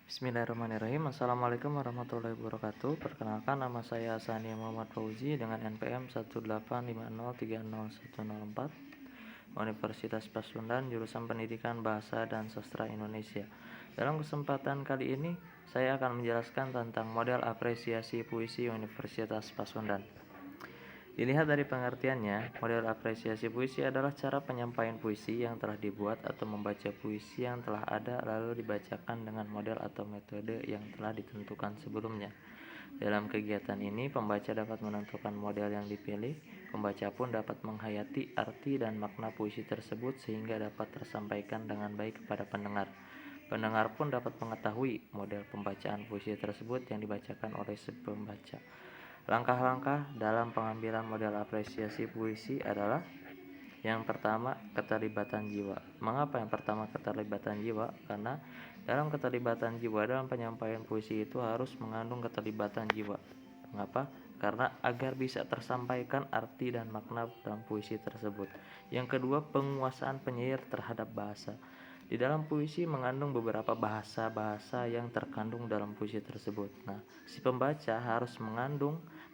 Bismillahirrahmanirrahim. Assalamualaikum warahmatullahi wabarakatuh. Perkenalkan, nama saya Sani Muhammad Fauzi dengan NPM 185030104, Universitas Pasundan, jurusan Pendidikan Bahasa dan Sastra Indonesia. Dalam kesempatan kali ini, saya akan menjelaskan tentang model apresiasi puisi Universitas Pasundan. Dilihat dari pengertiannya, model apresiasi puisi adalah cara penyampaian puisi yang telah dibuat atau membaca puisi yang telah ada lalu dibacakan dengan model atau metode yang telah ditentukan sebelumnya. Dalam kegiatan ini, pembaca dapat menentukan model yang dipilih, pembaca pun dapat menghayati arti dan makna puisi tersebut sehingga dapat tersampaikan dengan baik kepada pendengar. Pendengar pun dapat mengetahui model pembacaan puisi tersebut yang dibacakan oleh si pembaca. Langkah-langkah dalam pengambilan model apresiasi puisi adalah: yang pertama, keterlibatan jiwa. Mengapa yang pertama keterlibatan jiwa? Karena dalam keterlibatan jiwa dalam penyampaian puisi itu harus mengandung keterlibatan jiwa. Mengapa? Karena agar bisa tersampaikan arti dan makna dalam puisi tersebut. Yang kedua, penguasaan penyair terhadap bahasa. Di dalam puisi mengandung beberapa bahasa-bahasa yang terkandung dalam puisi tersebut. Nah, si pembaca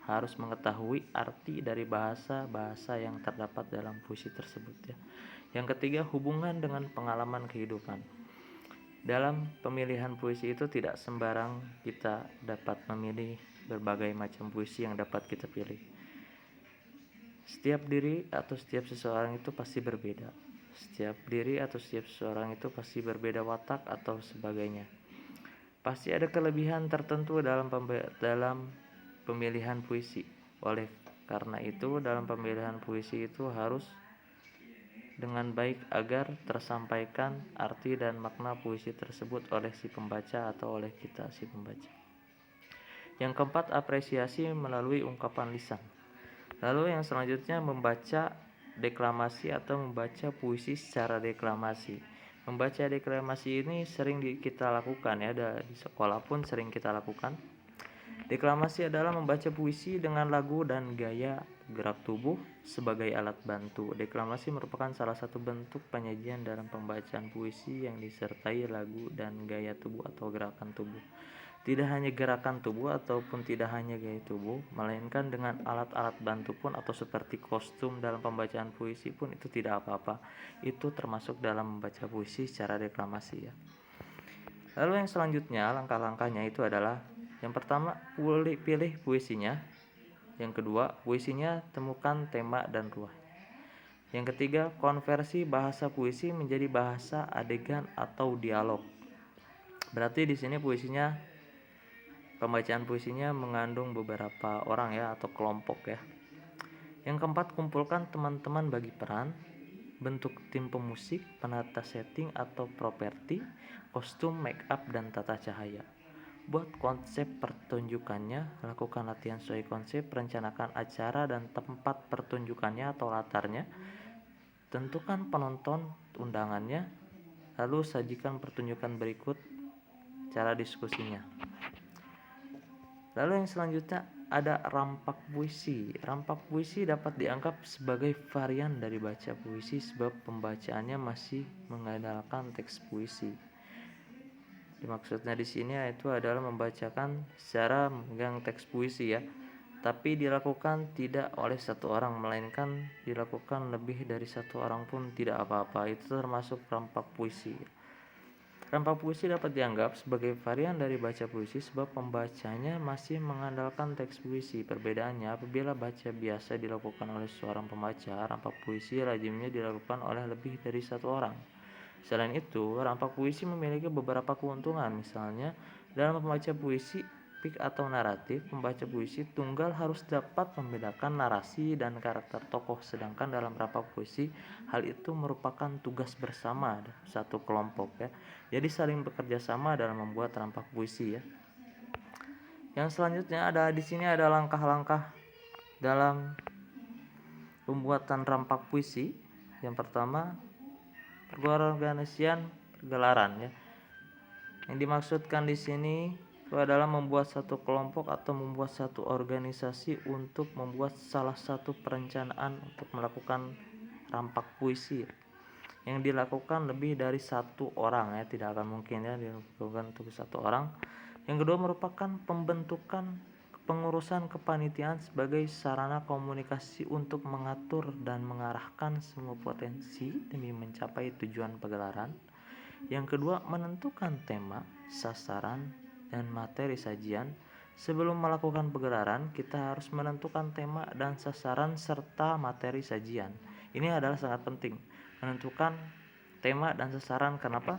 harus mengetahui arti dari bahasa-bahasa yang terdapat dalam puisi tersebut ya. Yang ketiga, hubungan dengan pengalaman kehidupan. Dalam pemilihan puisi itu tidak sembarang kita dapat memilih berbagai macam puisi yang dapat kita pilih. Setiap diri atau setiap seseorang itu pasti berbeda. Setiap diri atau setiap seseorang itu pasti berbeda watak atau sebagainya. Pasti ada kelebihan tertentu dalam pemilihan puisi. Oleh karena itu, dalam pemilihan puisi itu harus dengan baik agar tersampaikan arti dan makna puisi tersebut oleh si pembaca atau oleh kita si pembaca. Yang keempat, apresiasi melalui ungkapan lisan. Lalu yang selanjutnya, membaca deklamasi atau membaca puisi secara deklamasi. Membaca deklamasi ini sering kita lakukan ya, di sekolah pun sering kita lakukan. Deklamasi adalah membaca puisi dengan lagu dan gaya gerak tubuh sebagai alat bantu. Deklamasi merupakan salah satu bentuk penyajian dalam pembacaan puisi yang disertai lagu dan gaya tubuh atau gerakan tubuh. Tidak hanya gerakan tubuh ataupun tidak hanya gaya tubuh, melainkan dengan alat-alat bantu pun atau seperti kostum dalam pembacaan puisi pun itu tidak apa-apa. Itu termasuk dalam membaca puisi secara deklamasi ya. Lalu yang selanjutnya, langkah-langkahnya itu adalah: yang pertama, pilih puisinya. Yang kedua, puisinya temukan tema dan ruah. Yang ketiga, konversi bahasa puisi menjadi bahasa adegan atau dialog. Berarti di sini pembacaan puisinya mengandung beberapa orang ya atau kelompok ya. Yang keempat, kumpulkan teman-teman bagi peran, bentuk tim pemusik, penata setting atau properti, kostum, make up, dan tata cahaya. Buat konsep pertunjukannya, lakukan latihan sesuai konsep, rencanakan acara dan tempat pertunjukannya atau latarnya, tentukan penonton undangannya, lalu sajikan pertunjukan berikut cara diskusinya. Lalu yang selanjutnya ada rampak puisi. Rampak puisi dapat dianggap sebagai varian dari baca puisi sebab pembacaannya masih mengandalkan teks puisi. Maksudnya di sini itu adalah membacakan secara memegang teks puisi ya, tapi dilakukan tidak oleh satu orang, melainkan dilakukan lebih dari satu orang pun tidak apa-apa. Itu termasuk rampak puisi. Rampak puisi dapat dianggap sebagai varian dari baca puisi sebab pembacanya masih mengandalkan teks puisi. Perbedaannya, apabila baca biasa dilakukan oleh seorang pembaca, rampak puisi lazimnya dilakukan oleh lebih dari satu orang. Selain itu, rampak puisi memiliki beberapa keuntungan. Misalnya, dalam membaca puisi epik atau naratif, pembaca puisi tunggal harus dapat membedakan narasi dan karakter tokoh, sedangkan dalam rampak puisi hal itu merupakan tugas bersama satu kelompok ya. Jadi saling bekerja sama dalam membuat rampak puisi ya. Yang selanjutnya di sini ada langkah-langkah dalam pembuatan rampak puisi. Yang pertama, pengorganisasian pergelaran ya. Yang dimaksudkan di sini itu adalah membuat satu kelompok atau membuat satu organisasi untuk membuat salah satu perencanaan untuk melakukan rampak puisi. yang dilakukan lebih dari satu orang ya, tidak akan mungkin ya dilakukan untuk satu orang. Yang kedua merupakan pembentukan pengurusan kepanitiaan sebagai sarana komunikasi untuk mengatur dan mengarahkan semua potensi demi mencapai tujuan pagelaran. Yang kedua, menentukan tema, sasaran, dan materi sajian. Sebelum melakukan pagelaran, kita harus menentukan tema dan sasaran serta materi sajian. Ini adalah sangat penting, menentukan tema dan sasaran. Kenapa?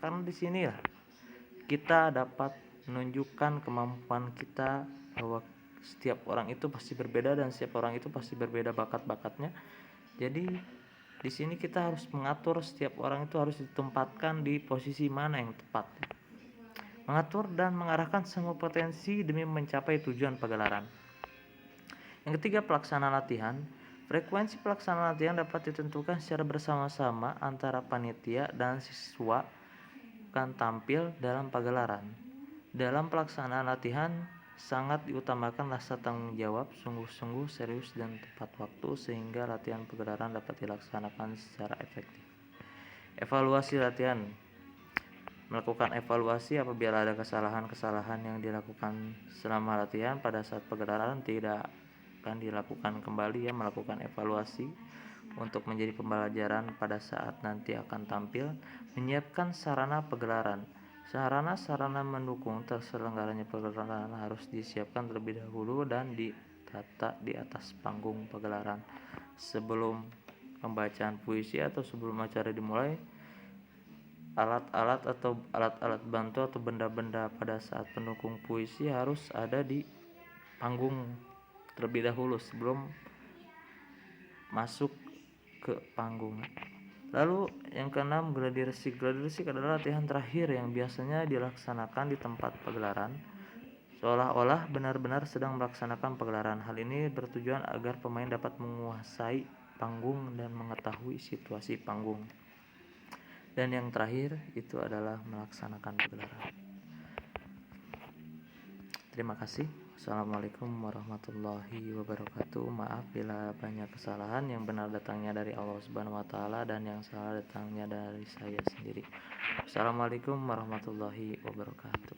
Karena di sini ya kita dapat menunjukkan kemampuan kita, bahwa setiap orang itu pasti berbeda dan setiap orang itu pasti berbeda bakat-bakatnya. Jadi di sini kita harus mengatur setiap orang itu harus ditempatkan di posisi mana yang tepat. Mengatur dan mengarahkan semua potensi demi mencapai tujuan pagelaran. Yang ketiga, pelaksanaan latihan. Frekuensi pelaksanaan latihan dapat ditentukan secara bersama-sama antara panitia dan siswa akan tampil dalam pagelaran. Dalam pelaksanaan latihan sangat diutamakan rasa tanggung jawab, sungguh-sungguh serius dan tepat waktu sehingga latihan pagelaran dapat dilaksanakan secara efektif. Evaluasi latihan. Melakukan evaluasi apabila ada kesalahan-kesalahan yang dilakukan selama latihan pada saat pagelaran tidak akan dilakukan kembali ya, melakukan evaluasi untuk menjadi pembelajaran pada saat nanti akan tampil. Menyiapkan sarana pagelaran. Sarana-sarana mendukung terselenggaranya pagelaran harus disiapkan terlebih dahulu dan ditata di atas panggung pagelaran. Sebelum pembacaan puisi atau sebelum acara dimulai, alat-alat bantu atau benda-benda pada saat pendukung puisi harus ada di panggung terlebih dahulu sebelum masuk ke panggung. Lalu yang keenam, gladi resik. Gladi resik adalah latihan terakhir yang biasanya dilaksanakan di tempat pagelaran, seolah-olah benar-benar sedang melaksanakan pagelaran. Hal ini bertujuan agar pemain dapat menguasai panggung dan mengetahui situasi panggung. Dan yang terakhir itu adalah melaksanakan pagelaran. Terima kasih. Assalamualaikum warahmatullahi wabarakatuh. Maaf bila banyak kesalahan, yang benar datangnya dari Allah Subhanahu wa taala dan yang salah datangnya dari saya sendiri. Assalamualaikum warahmatullahi wabarakatuh.